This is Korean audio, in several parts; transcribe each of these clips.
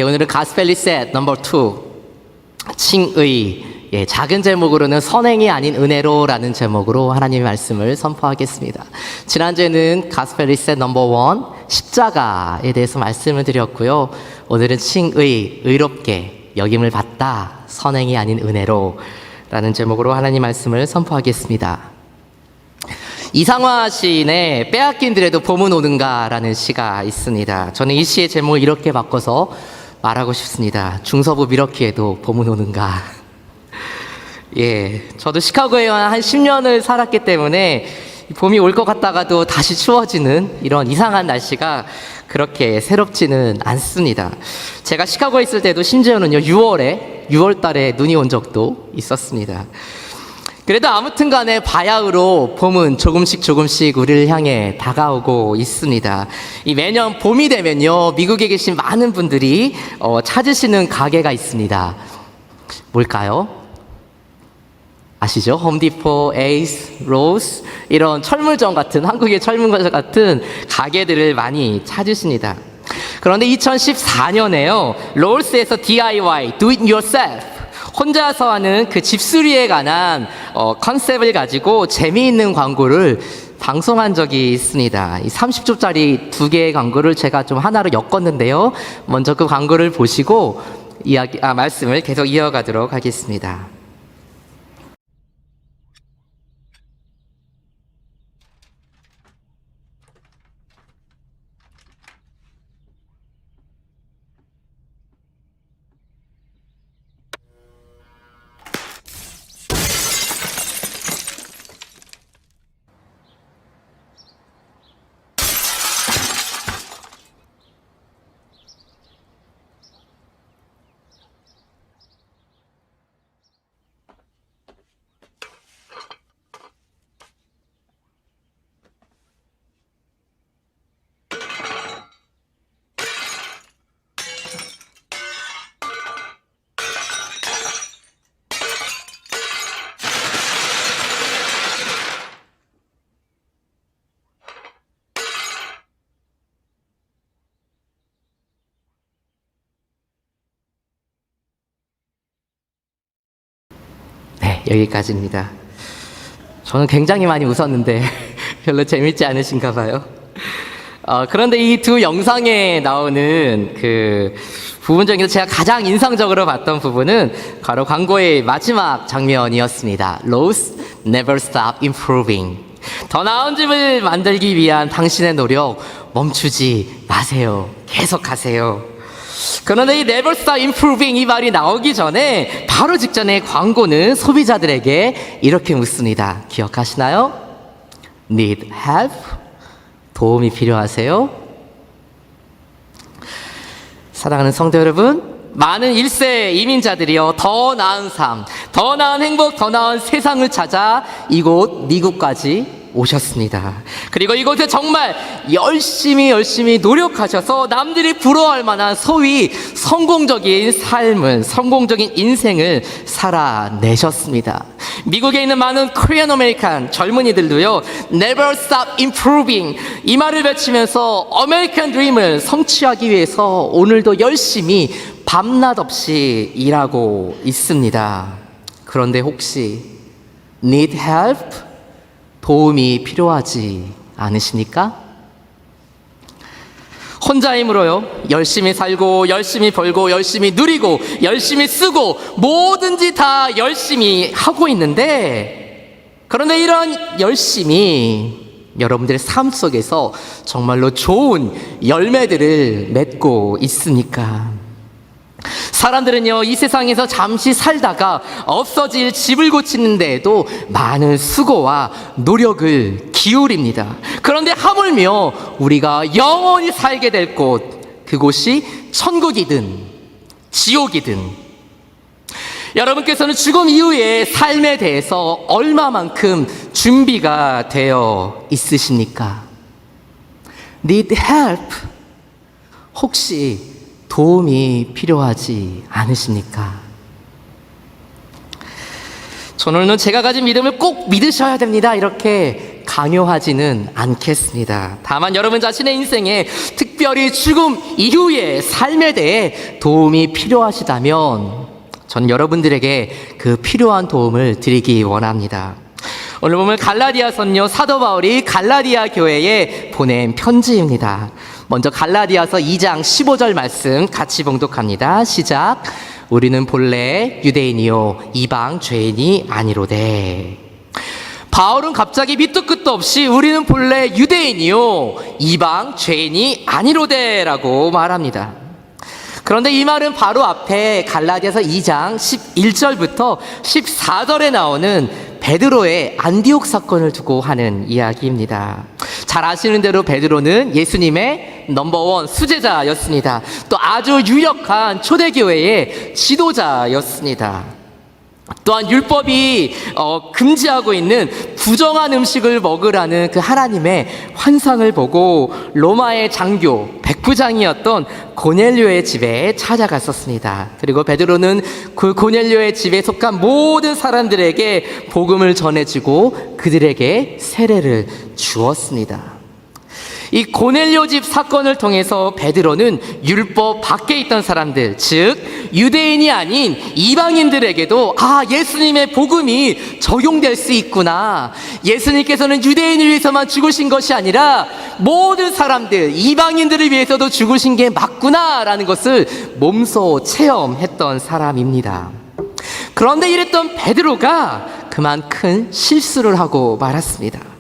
오늘은 가스펠 리셋 넘버 2 칭의, 작은 제목으로는 선행이 아닌 은혜로라는 제목으로 하나님의 말씀을 선포하겠습니다. 지난주에는 가스펠 리셋 넘버 1 십자가에 대해서 말씀을 드렸고요. 오늘은 칭의, 의롭게 여김을 받다, 선행이 아닌 은혜로라는 제목으로 하나님 말씀을 선포하겠습니다. 이상화 시인의 빼앗긴들에도 봄은 오는가라는 시가 있습니다. 저는 이 시의 제목을 이렇게 바꿔서 말하고 싶습니다. 중서부 미러키에도 봄은 오는가. 저도 시카고에 한 10년을 살았기 때문에 봄이 올 것 같다가도 다시 추워지는 이런 이상한 날씨가 그렇게 새롭지는 않습니다. 제가 시카고에 있을 때도 심지어는요 6월 달에 눈이 온 적도 있었습니다. 그래도 아무튼 간에 바야흐로 봄은 조금씩 우리를 향해 다가오고 있습니다. 매년 봄이 되면요 미국에 계신 많은 분들이 찾으시는 가게가 있습니다. 뭘까요? 아시죠? 홈디포, 에이스, 로스 이런 철물점 같은, 한국의 철물점 같은 가게들을 많이 찾으십니다. 그런데 2014년에요 로스에서 DIY, Do It Yourself, 혼자서 하는 그 집수리에 관한 컨셉을 가지고 재미있는 광고를 방송한 적이 있습니다. 이 30초짜리 2개의 광고를 제가 좀 하나로 엮었는데요. 먼저 그 광고를 보시고 말씀을 계속 이어가도록 하겠습니다. 여기까지입니다. 저는 굉장히 많이 웃었는데 별로 재밌지 않으신가 봐요. 그런데 이 두 영상에 나오는 그 부분 중에서 제가 가장 인상적으로 봤던 부분은 바로 광고의 마지막 장면이었습니다. Lowe's never stop improving. 더 나은 집을 만들기 위한 당신의 노력 멈추지 마세요. 계속하세요. 그런데 이 Never Stop Improving 이 말이 나오기 전에 바로 직전에 광고는 소비자들에게 이렇게 묻습니다. 기억하시나요? Need help? 도움이 필요하세요? 사랑하는 성도 여러분, 많은 1세 이민자들이요 더 나은 삶, 더 나은 행복, 더 나은 세상을 찾아 이곳 미국까지 오셨습니다. 그리고 이곳에 정말 열심히 노력하셔서 남들이 부러워할 만한 소위 성공적인 삶을, 성공적인 인생을 살아내셨습니다. 미국에 있는 많은 코리안 아메리칸 젊은이들도요 Never Stop Improving 이 말을 외치면서 아메리칸 드림을 성취하기 위해서 오늘도 열심히 밤낮 없이 일하고 있습니다. 그런데 혹시 Need help? 도움이 필요하지 않으십니까? 혼자 힘으로요 열심히 살고 열심히 벌고 열심히 누리고 열심히 쓰고 뭐든지 다 열심히 하고 있는데, 그런데 이런 열심히 여러분들의 삶 속에서 정말로 좋은 열매들을 맺고 있습니까? 사람들은요 이 세상에서 잠시 살다가 없어질 집을 고치는 데에도 많은 수고와 노력을 기울입니다. 그런데 하물며 우리가 영원히 살게 될 곳, 그곳이 천국이든 지옥이든, 여러분께서는 죽음 이후의 삶에 대해서 얼마만큼 준비가 되어 있으십니까? Need help? 혹시 도움이 필요하지 않으십니까? 저는 오늘 제가 가진 믿음을 꼭 믿으셔야 됩니다 이렇게 강요하지는 않겠습니다. 다만 여러분 자신의 인생에 특별히 죽음 이후의 삶에 대해 도움이 필요하시다면 전 여러분들에게 그 필요한 도움을 드리기 원합니다. 오늘 보면 갈라디아서는요, 사도 바울이 갈라디아 교회에 보낸 편지입니다. 먼저 갈라디아서 2장 15절 말씀 같이 봉독합니다. 시작. 우리는 본래 유대인이요 이방 죄인이 아니로되. 바울은 갑자기 밑도 끝도 없이 우리는 본래 유대인이요 이방 죄인이 아니로되라고 말합니다. 그런데 이 말은 바로 앞에 갈라디아서 2장 11절부터 14절에 나오는 베드로의 안디옥 사건을 두고 하는 이야기입니다. 잘 아시는 대로 베드로는 예수님의 넘버원 수제자였습니다. 또 아주 유력한 초대교회의 지도자였습니다. 또한 율법이 금지하고 있는 부정한 음식을 먹으라는 그 하나님의 환상을 보고 로마의 장교 백부장이었던 고넬료의 집에 찾아갔었습니다. 그리고 베드로는 그 고넬료의 집에 속한 모든 사람들에게 복음을 전해주고 그들에게 세례를 주었습니다. 이 고넬료 집 사건을 통해서 베드로는 율법 밖에 있던 사람들, 즉 유대인이 아닌 이방인들에게도 예수님의 복음이 적용될 수 있구나, 예수님께서는 유대인을 위해서만 죽으신 것이 아니라 모든 사람들, 이방인들을 위해서도 죽으신 게 맞구나라는 것을 몸소 체험했던 사람입니다. 그런데 이랬던 베드로가 그만 큰 실수를 하고 말았습니다.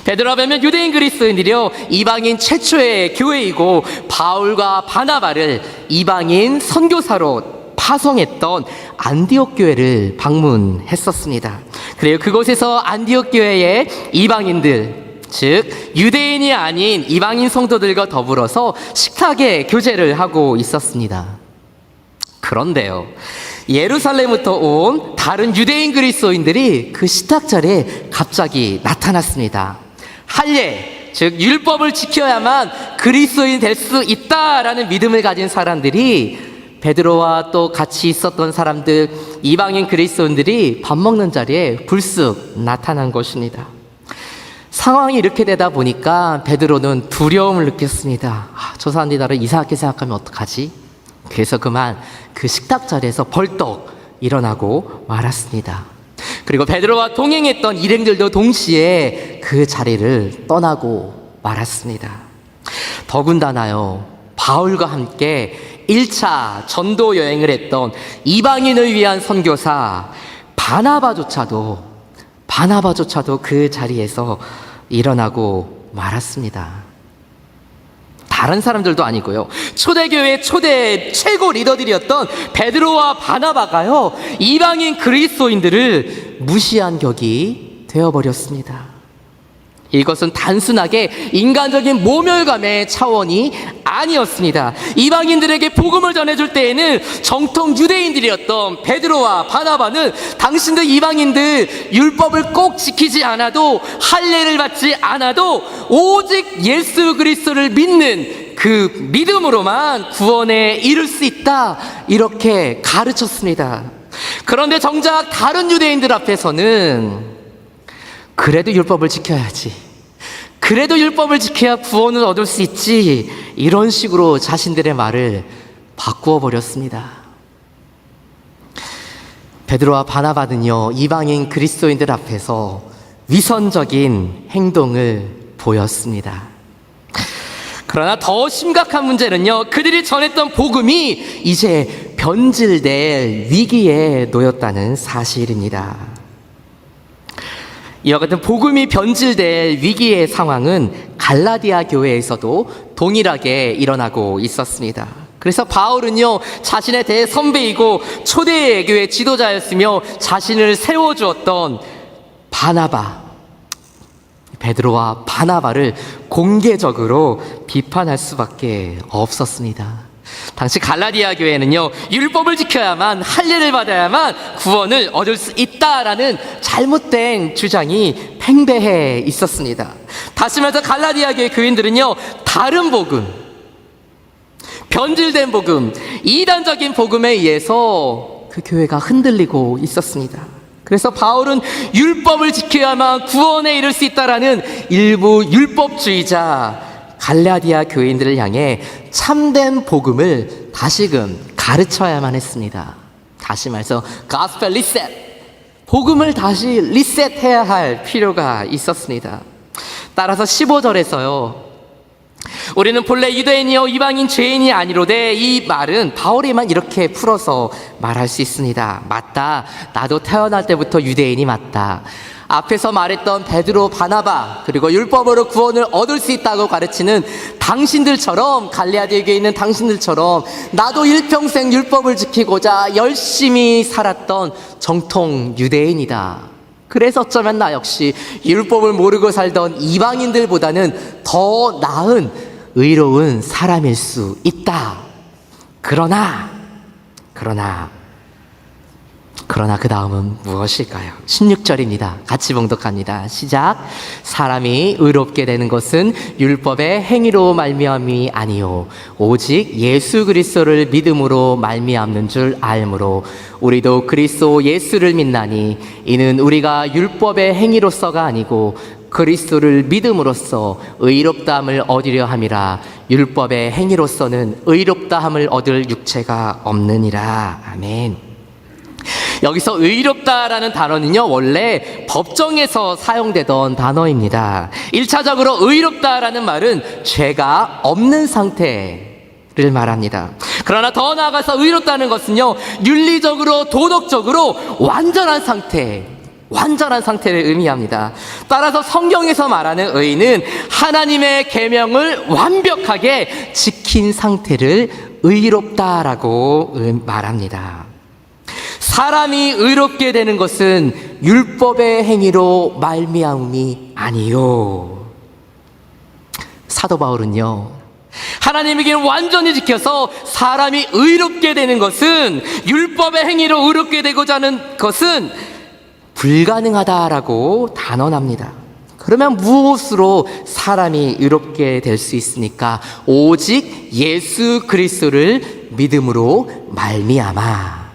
베드로가 보면 유대인 그리스도인들이요 이방인 최초의 교회이고 바울과 바나바를 이방인 선교사로 파송했던 안디옥 교회를 방문했었습니다. 그리고 그곳에서 안디옥 교회의 이방인들, 즉 유대인이 아닌 이방인 성도들과 더불어서 식탁에 교제를 하고 있었습니다. 그런데요, 예루살렘부터 온 다른 유대인 그리스도인들이 그 식탁 자리에 갑자기 나타났습니다. 할례, 즉 율법을 지켜야만 그리스도인 될 수 있다라는 믿음을 가진 사람들이 베드로와 또 같이 있었던 사람들, 이방인 그리스도인들이 밥 먹는 자리에 불쑥 나타난 것입니다. 상황이 이렇게 되다 보니까 베드로는 두려움을 느꼈습니다. 저 사람들이 나를 이상하게 생각하면 어떡하지? 그래서 그만 그 식탁 자리에서 벌떡 일어나고 말았습니다. 그리고 베드로와 동행했던 일행들도 동시에 그 자리를 떠나고 말았습니다. 더군다나요, 바울과 함께 1차 전도 여행을 했던 이방인을 위한 선교사 바나바조차도 그 자리에서 일어나고 말았습니다. 다른 사람들도 아니고요, 초대교회 최고 리더들이었던 베드로와 바나바가요 이방인 그리스도인들을 무시한 격이 되어버렸습니다. 이것은 단순하게 인간적인 모멸감의 차원이 아니었습니다. 이방인들에게 복음을 전해줄 때에는 정통 유대인들이었던 베드로와 바나바는 당신들 이방인들 율법을 꼭 지키지 않아도, 할례를 받지 않아도 오직 예수 그리스도를 믿는 그 믿음으로만 구원에 이를 수 있다, 이렇게 가르쳤습니다. 그런데 정작 다른 유대인들 앞에서는 그래도 율법을 지켜야지, 그래도 율법을 지켜야 구원을 얻을 수 있지, 이런 식으로 자신들의 말을 바꾸어 버렸습니다. 베드로와 바나바는요 이방인 그리스도인들 앞에서 위선적인 행동을 보였습니다. 그러나 더 심각한 문제는요, 그들이 전했던 복음이 이제 변질될 위기에 놓였다는 사실입니다. 이와 같은 복음이 변질될 위기의 상황은 갈라디아 교회에서도 동일하게 일어나고 있었습니다. 그래서 바울은요 자신의 대선배이고 초대교회 지도자였으며 자신을 세워주었던 베드로와 바나바를 공개적으로 비판할 수밖에 없었습니다. 당시 갈라디아 교회는요 율법을 지켜야만, 할례를 받아야만 구원을 얻을 수 있다라는 잘못된 주장이 팽배해 있었습니다. 다시 말해서 갈라디아 교회 교인들은요 다른 복음, 변질된 복음, 이단적인 복음에 의해서 그 교회가 흔들리고 있었습니다. 그래서 바울은 율법을 지켜야만 구원에 이를 수 있다라는 일부 율법주의자 갈라디아 교인들을 향해 참된 복음을 다시금 가르쳐야만 했습니다. 다시 말해서 gospel reset, 복음을 다시 리셋해야 할 필요가 있었습니다. 따라서 15절에서요, 우리는 본래 유대인이요 이방인 죄인이 아니로되, 이 말은 바울이만 이렇게 풀어서 말할 수 있습니다. 맞다, 나도 태어날 때부터 유대인이 맞다. 앞에서 말했던 베드로, 바나바, 그리고 율법으로 구원을 얻을 수 있다고 가르치는 당신들처럼, 갈라디아에 있는 당신들처럼 나도 일평생 율법을 지키고자 열심히 살았던 정통 유대인이다. 그래서 어쩌면 나 역시 율법을 모르고 살던 이방인들보다는 더 나은 의로운 사람일 수 있다. 그러나 그 다음은 무엇일까요? 16절입니다. 같이 봉독합니다. 시작. 사람이 의롭게 되는 것은 율법의 행위로 말미암이 아니요 오직 예수 그리스도를 믿음으로 말미암는 줄 알므로 우리도 그리스도 예수를 믿나니 이는 우리가 율법의 행위로서가 아니고 그리스도를 믿음으로써 의롭다함을 얻으려 함이라. 율법의 행위로서는 의롭다함을 얻을 육체가 없느니라. 아멘. 여기서 의롭다라는 단어는요, 원래 법정에서 사용되던 단어입니다. 1차적으로 의롭다라는 말은 죄가 없는 상태를 말합니다. 그러나 더 나아가서 의롭다는 것은요, 윤리적으로 도덕적으로 완전한 상태를 의미합니다. 따라서 성경에서 말하는 의는 하나님의 계명을 완벽하게 지킨 상태를 의롭다라고 말합니다. 사람이 의롭게 되는 것은 율법의 행위로 말미암음이 아니요. 사도 바울은요, 하나님에게 완전히 지켜서 사람이 의롭게 되는 것은, 율법의 행위로 의롭게 되고자 하는 것은 불가능하다라고 단언합니다. 그러면 무엇으로 사람이 의롭게 될 수 있습니까? 오직 예수 그리스도를 믿음으로 말미암아.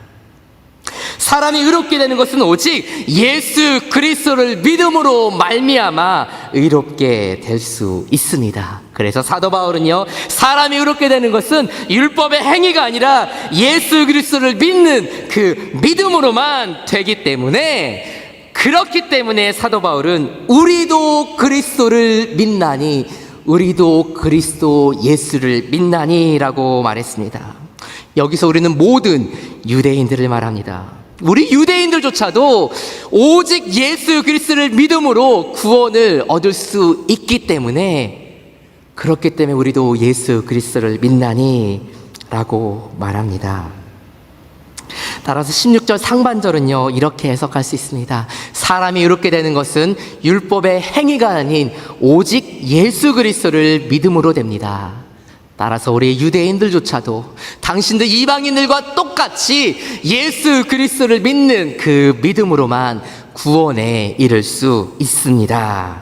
사람이 의롭게 되는 것은 오직 예수 그리스도를 믿음으로 말미암아 의롭게 될 수 있습니다. 그래서 사도 바울은요, 사람이 의롭게 되는 것은 율법의 행위가 아니라 예수 그리스도를 믿는 그 믿음으로만 되기 때문에, 그렇기 때문에 사도 바울은 우리도 그리스도를 믿나니, 우리도 그리스도 예수를 믿나니라고 말했습니다. 여기서 우리는 모든 유대인들을 말합니다. 우리 유대인들조차도 오직 예수 그리스도를 믿음으로 구원을 얻을 수 있기 때문에, 그렇기 때문에 우리도 예수 그리스도를 믿나니 라고 말합니다. 따라서 16절 상반절은요, 이렇게 해석할 수 있습니다. 사람이 의롭게 되는 것은 율법의 행위가 아닌 오직 예수 그리스도를 믿음으로 됩니다. 따라서 우리 유대인들조차도 당신들 이방인들과 똑같이 예수 그리스도를 믿는 그 믿음으로만 구원에 이를 수 있습니다.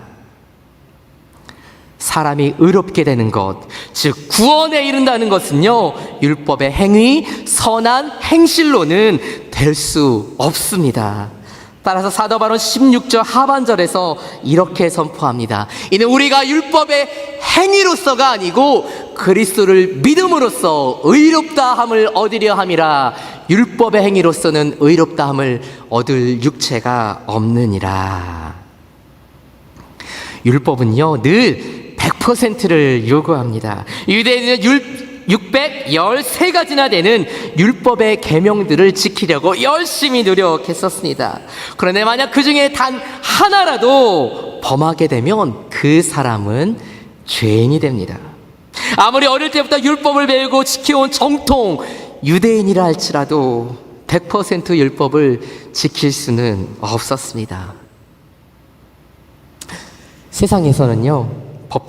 사람이 의롭게 되는 것, 즉 구원에 이른다는 것은요, 율법의 행위, 선한 행실로는 될 수 없습니다. 따라서 사도 바울은 16절 하반절에서 이렇게 선포합니다. 이는 우리가 율법의 행위로서가 아니고 그리스도를 믿음으로써 의롭다함을 얻으려 함이라. 율법의 행위로서는 의롭다함을 얻을 육체가 없느니라. 율법은요, 늘 100%를 요구합니다. 유대인은 613가지나 되는 율법의 계명들을 지키려고 열심히 노력했었습니다. 그런데 만약 그 중에 단 하나라도 범하게 되면 그 사람은 죄인이 됩니다. 아무리 어릴 때부터 율법을 배우고 지켜온 정통 유대인이라 할지라도 100% 율법을 지킬 수는 없었습니다. 세상에서는요, 법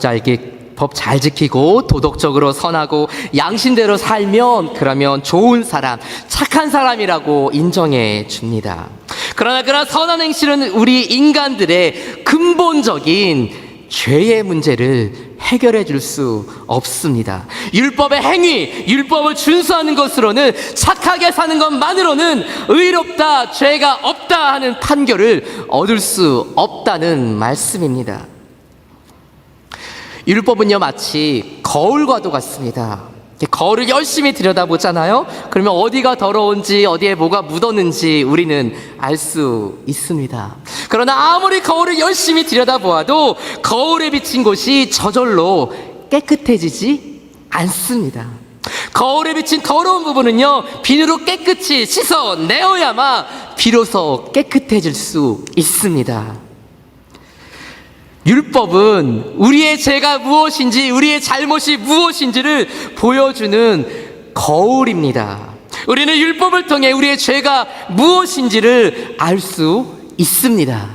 잘 지키고 도덕적으로 선하고 양심대로 살면, 그러면 좋은 사람, 착한 사람이라고 인정해 줍니다. 그러나 그런 선한 행실은 우리 인간들의 근본적인 죄의 문제를 해결해 줄 수 없습니다. 율법의 행위, 율법을 준수하는 것으로는, 착하게 사는 것만으로는 의롭다, 죄가 없다 하는 판결을 얻을 수 없다는 말씀입니다. 율법은요, 마치 거울과도 같습니다. 거울을 열심히 들여다보잖아요. 그러면 어디가 더러운지, 어디에 뭐가 묻었는지 우리는 알 수 있습니다. 그러나 아무리 거울을 열심히 들여다보아도 거울에 비친 곳이 저절로 깨끗해지지 않습니다. 거울에 비친 더러운 부분은요, 비누로 깨끗이 씻어내어야만 비로소 깨끗해질 수 있습니다. 율법은 우리의 죄가 무엇인지, 우리의 잘못이 무엇인지를 보여주는 거울입니다. 우리는 율법을 통해 우리의 죄가 무엇인지를 알 수 있습니다.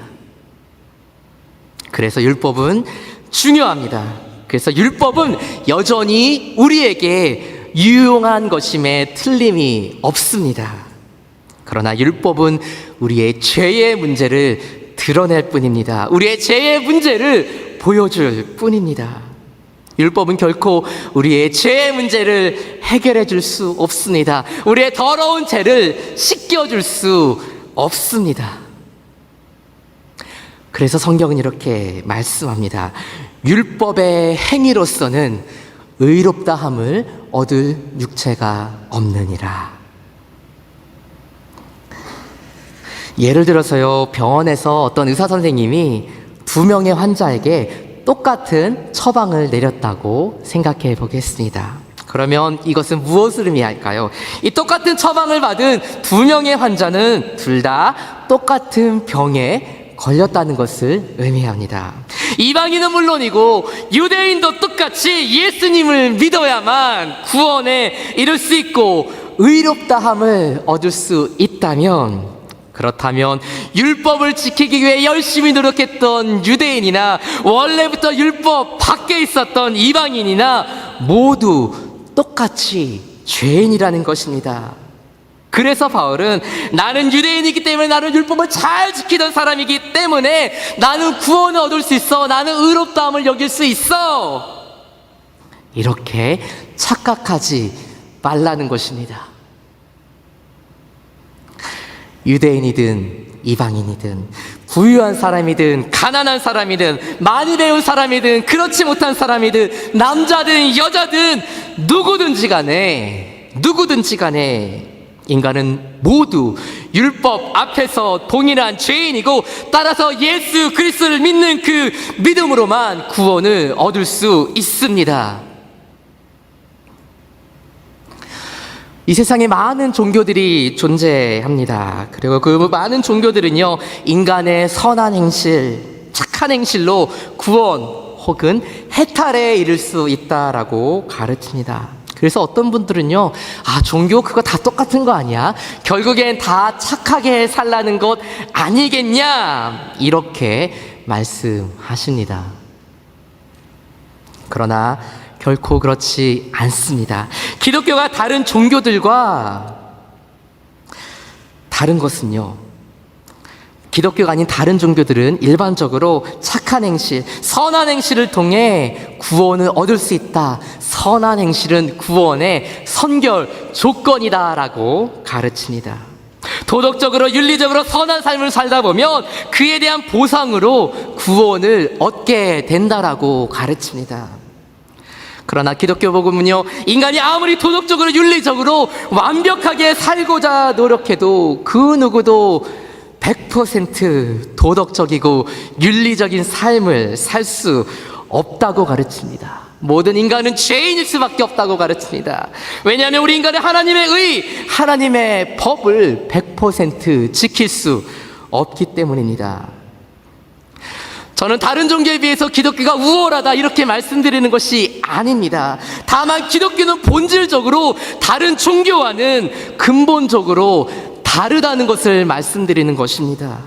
그래서 율법은 중요합니다. 그래서 율법은 여전히 우리에게 유용한 것임에 틀림이 없습니다. 그러나 율법은 우리의 죄의 문제를 드러낼 뿐입니다. 우리의 죄의 문제를 보여줄 뿐입니다. 율법은 결코 우리의 죄의 문제를 해결해 줄 수 없습니다. 우리의 더러운 죄를 씻겨줄 수 없습니다. 그래서 성경은 이렇게 말씀합니다. 율법의 행위로서는 의롭다함을 얻을 육체가 없느니라. 예를 들어서요, 병원에서 어떤 의사 선생님이 2명의 환자에게 똑같은 처방을 내렸다고 생각해 보겠습니다. 그러면 이것은 무엇을 의미할까요? 이 똑같은 처방을 받은 2명의 환자는 둘 다 똑같은 병에 걸렸다는 것을 의미합니다. 이방인은 물론이고 유대인도 똑같이 예수님을 믿어야만 구원에 이를 수 있고 의롭다함을 얻을 수 있다면, 그렇다면 율법을 지키기 위해 열심히 노력했던 유대인이나 원래부터 율법 밖에 있었던 이방인이나 모두 똑같이 죄인이라는 것입니다. 그래서 바울은 나는 유대인이기 때문에, 나는 율법을 잘 지키던 사람이기 때문에 나는 구원을 얻을 수 있어, 나는 의롭다함을 여길 수 있어, 이렇게 착각하지 말라는 것입니다. 유대인이든 이방인이든, 부유한 사람이든 가난한 사람이든, 많이 배운 사람이든 그렇지 못한 사람이든, 남자든 여자든 누구든지 간에 인간은 모두 율법 앞에서 동일한 죄인이고, 따라서 예수 그리스도를 믿는 그 믿음으로만 구원을 얻을 수 있습니다. 이 세상에 많은 종교들이 존재합니다. 그리고 그 많은 종교들은요, 인간의 선한 행실, 착한 행실로 구원 혹은 해탈에 이를 수 있다라고 가르칩니다. 그래서 어떤 분들은요, 종교 그거 다 똑같은 거 아니야? 결국엔 다 착하게 살라는 것 아니겠냐? 이렇게 말씀하십니다. 그러나 결코 그렇지 않습니다. 기독교가 다른 종교들과 다른 것은요, 기독교가 아닌 다른 종교들은 일반적으로 착한 행실, 선한 행실을 통해 구원을 얻을 수 있다, 선한 행실은 구원의 선결 조건이다라고 가르칩니다. 도덕적으로 윤리적으로 선한 삶을 살다 보면 그에 대한 보상으로 구원을 얻게 된다라고 가르칩니다. 그러나 기독교 복음은요, 인간이 아무리 도덕적으로 윤리적으로 완벽하게 살고자 노력해도 그 누구도 100% 도덕적이고 윤리적인 삶을 살 수 없다고 가르칩니다. 모든 인간은 죄인일 수밖에 없다고 가르칩니다. 왜냐하면 우리 인간은 하나님의 법을 100% 지킬 수 없기 때문입니다. 저는 다른 종교에 비해서 기독교가 우월하다 이렇게 말씀드리는 것이 아닙니다. 다만 기독교는 본질적으로 다른 종교와는 근본적으로 다르다는 것을 말씀드리는 것입니다.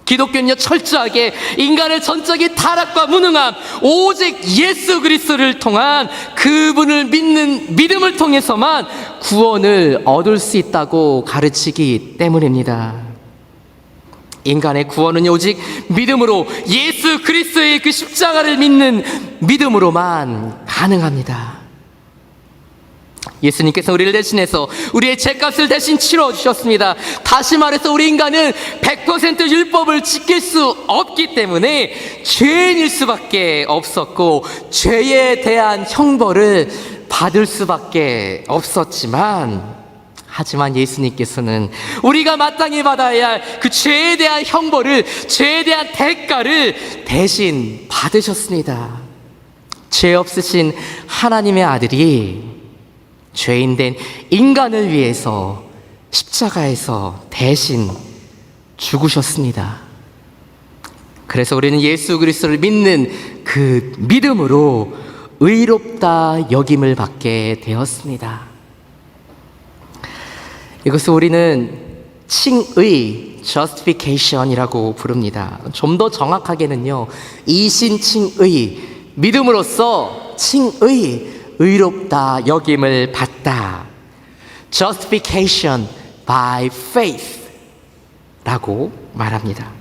기독교는요, 철저하게 인간의 전적인 타락과 무능함, 오직 예수 그리스도를 통한 그분을 믿는 믿음을 통해서만 구원을 얻을 수 있다고 가르치기 때문입니다. 인간의 구원은 오직 믿음으로, 예수 그리스도의 그 십자가를 믿는 믿음으로만 가능합니다. 예수님께서 우리를 대신해서 우리의 죄값을 대신 치러 주셨습니다. 다시 말해서 우리 인간은 100% 율법을 지킬 수 없기 때문에 죄인일 수밖에 없었고, 죄에 대한 형벌을 받을 수밖에 없었지만, 하지만 예수님께서는 우리가 마땅히 받아야 할 그 죄에 대한 형벌을, 죄에 대한 대가를 대신 받으셨습니다. 죄 없으신 하나님의 아들이 죄인된 인간을 위해서 십자가에서 대신 죽으셨습니다. 그래서 우리는 예수 그리스도를 믿는 그 믿음으로 의롭다 여김을 받게 되었습니다. 이것을 우리는 칭의, justification이라고 부릅니다. 좀 더 정확하게는요, 이신칭의, 믿음으로써 칭의, 의롭다 여김을 받다, justification by faith 라고 말합니다.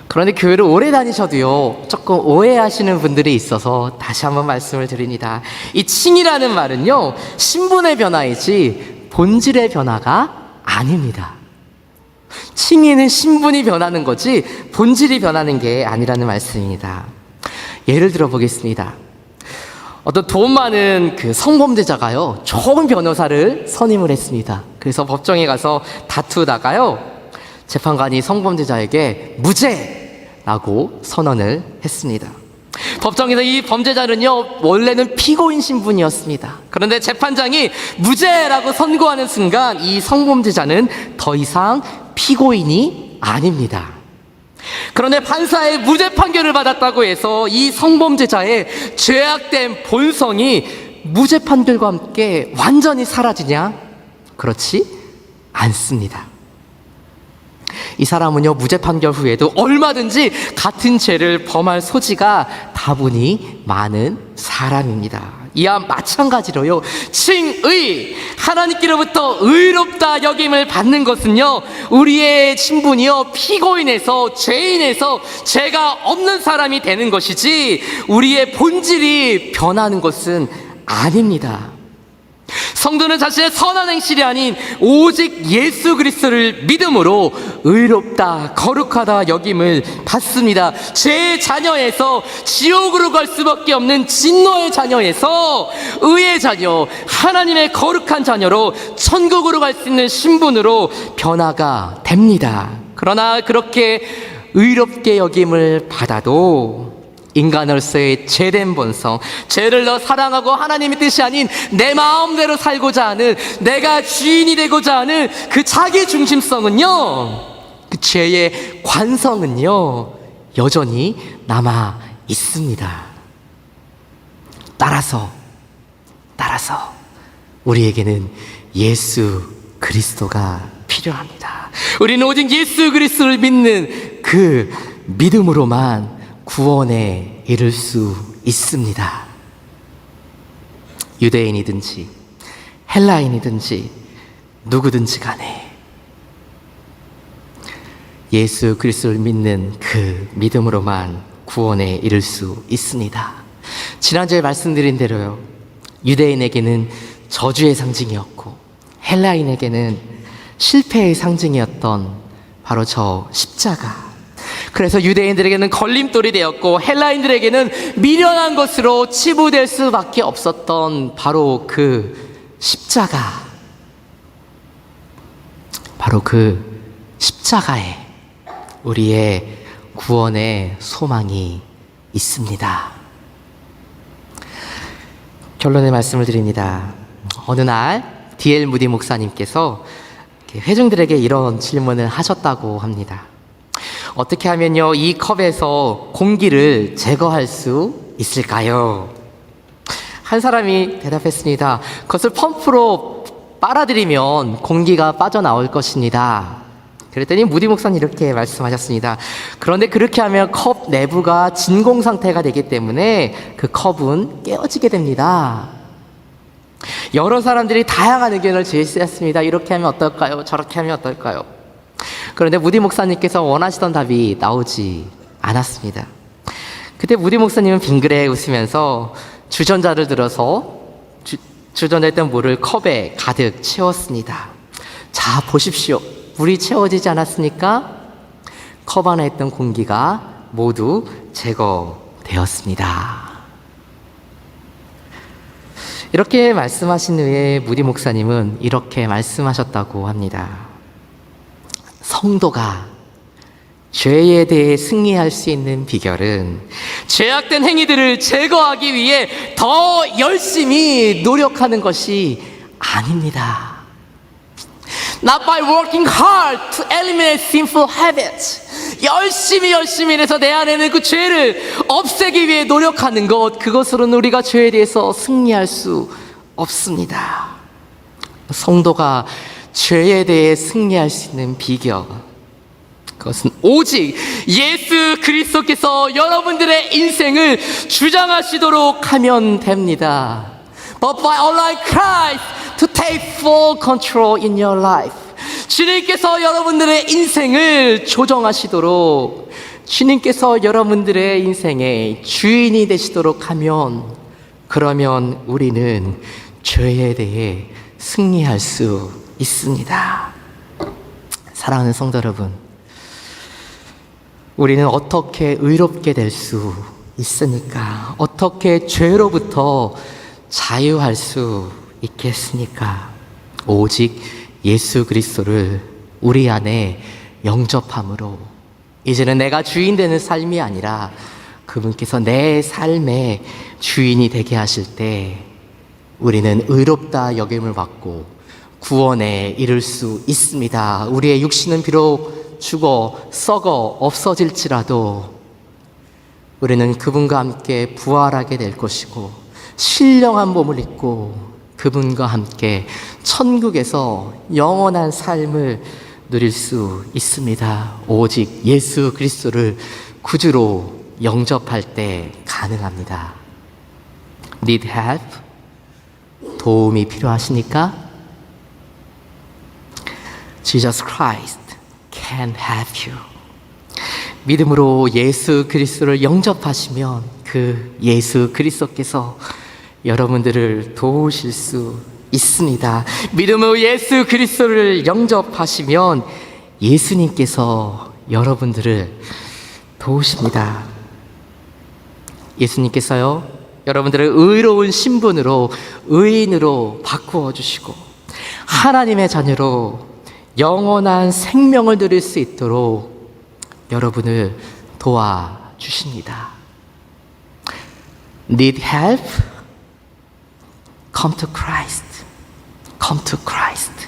그런데 교회를 오래 다니셔도요, 조금 오해하시는 분들이 있어서 다시 한번 말씀을 드립니다. 이 칭이라는 말은요, 신분의 변화이지 본질의 변화가 아닙니다. 칭의는 신분이 변하는 거지 본질이 변하는 게 아니라는 말씀입니다. 예를 들어 보겠습니다. 어떤 돈 많은 그 성범죄자가요, 좋은 변호사를 선임을 했습니다. 그래서 법정에 가서 다투다가요, 재판관이 성범죄자에게 무죄라고 선언을 했습니다. 법정에서 이 범죄자는요, 원래는 피고인 신분이었습니다. 그런데 재판장이 무죄라고 선고하는 순간 이 성범죄자는 더 이상 피고인이 아닙니다. 그런데 판사의 무죄 판결을 받았다고 해서 이 성범죄자의 죄악된 본성이 무죄 판결과 함께 완전히 사라지냐? 그렇지 않습니다. 이 사람은요, 무죄 판결 후에도 얼마든지 같은 죄를 범할 소지가 다분히 많은 사람입니다. 이와 마찬가지로요, 칭의, 하나님께로부터 의롭다 여김을 받는 것은요, 우리의 신분이요, 피고인에서, 죄인에서 죄가 없는 사람이 되는 것이지 우리의 본질이 변하는 것은 아닙니다. 성도는 자신의 선한 행실이 아닌 오직 예수 그리스도를 믿음으로 의롭다 거룩하다 여김을 받습니다. 죄의 자녀에서 지옥으로 갈 수밖에 없는 진노의 자녀에서 의의 자녀, 하나님의 거룩한 자녀로 천국으로 갈 수 있는 신분으로 변화가 됩니다. 그러나 그렇게 의롭게 여김을 받아도 인간으로서의 죄된 본성, 죄를 더 사랑하고 하나님의 뜻이 아닌 내 마음대로 살고자 하는, 내가 주인이 되고자 하는 그 자기 중심성은요, 그 죄의 관성은요, 여전히 남아 있습니다. 따라서 우리에게는 예수 그리스도가 필요합니다. 우리는 오직 예수 그리스도를 믿는 그 믿음으로만 구원에 이를 수 있습니다. 유대인이든지 헬라인이든지 누구든지 간에 예수 그리스도를 믿는 그 믿음으로만 구원에 이를 수 있습니다. 지난주에 말씀드린 대로요, 유대인에게는 저주의 상징이었고 헬라인에게는 실패의 상징이었던 바로 저 십자가. 그래서 유대인들에게는 걸림돌이 되었고 헬라인들에게는 미련한 것으로 치부될 수밖에 없었던 바로 그 십자가, 바로 그 십자가에 우리의 구원의 소망이 있습니다. 결론의 말씀을 드립니다. 어느 날 D.L. 무디 목사님께서 회중들에게 이런 질문을 하셨다고 합니다. 어떻게 하면요, 이 컵에서 공기를 제거할 수 있을까요? 한 사람이 대답했습니다. 그것을 펌프로 빨아들이면 공기가 빠져나올 것입니다. 그랬더니 무디 목사님 이렇게 말씀하셨습니다. 그런데 그렇게 하면 컵 내부가 진공 상태가 되기 때문에 그 컵은 깨어지게 됩니다. 여러 사람들이 다양한 의견을 제시했습니다. 이렇게 하면 어떨까요? 저렇게 하면 어떨까요? 그런데 무디 목사님께서 원하시던 답이 나오지 않았습니다. 그때 무디 목사님은 빙그레 웃으면서 주전자를 들어서 주전자에 있던 물을 컵에 가득 채웠습니다. 자, 보십시오. 물이 채워지지 않았습니까? 컵 안에 있던 공기가 모두 제거되었습니다. 이렇게 말씀하신 후에 무디 목사님은 이렇게 말씀하셨다고 합니다. 성도가 죄에 대해 승리할 수 있는 비결은 죄악된 행위들을 제거하기 위해 더 열심히 노력하는 것이 아닙니다. Not by working hard to eliminate sinful habits. 열심히 해서 내 안에 있는 그 죄를 없애기 위해 노력하는 것, 그것으로는 우리가 죄에 대해서 승리할 수 없습니다. 성도가 죄에 대해 승리할 수 있는 비결, 그것은 오직 예수 그리스도께서 여러분들의 인생을 주장하시도록 하면 됩니다. But by allowing Christ to take full control in your life. 주님께서 여러분들의 인생을 조정하시도록, 주님께서 여러분들의 인생의 주인이 되시도록 하면, 그러면 우리는 죄에 대해 승리할 수 있습니다. 사랑하는 성도 여러분, 우리는 어떻게 의롭게 될 수 있습니까? 어떻게 죄로부터 자유할 수 있겠습니까? 오직 예수 그리스도를 우리 안에 영접함으로, 이제는 내가 주인 되는 삶이 아니라 그분께서 내 삶의 주인이 되게 하실 때 우리는 의롭다 여김을 받고 구원에 이를 수 있습니다. 우리의 육신은 비록 죽어 썩어 없어질지라도 우리는 그분과 함께 부활하게 될 것이고, 신령한 몸을 입고 그분과 함께 천국에서 영원한 삶을 누릴 수 있습니다. 오직 예수 그리스도를 구주로 영접할 때 가능합니다. Need help? 도움이 필요하십니까? Jesus Christ can help you. 믿음으로 예수 그리스도를 영접하시면 그 예수 그리스도께서 여러분들을 도우실 수 있습니다. 믿음으로 예수 그리스도를 영접하시면 예수님께서 여러분들을 도우십니다. 예수님께서요, 여러분들을 의로운 신분으로, 의인으로 바꾸어 주시고 하나님의 자녀로 영원한 생명을 누릴 수 있도록 여러분을 도와주십니다. Need help? Come to Christ. Come to Christ.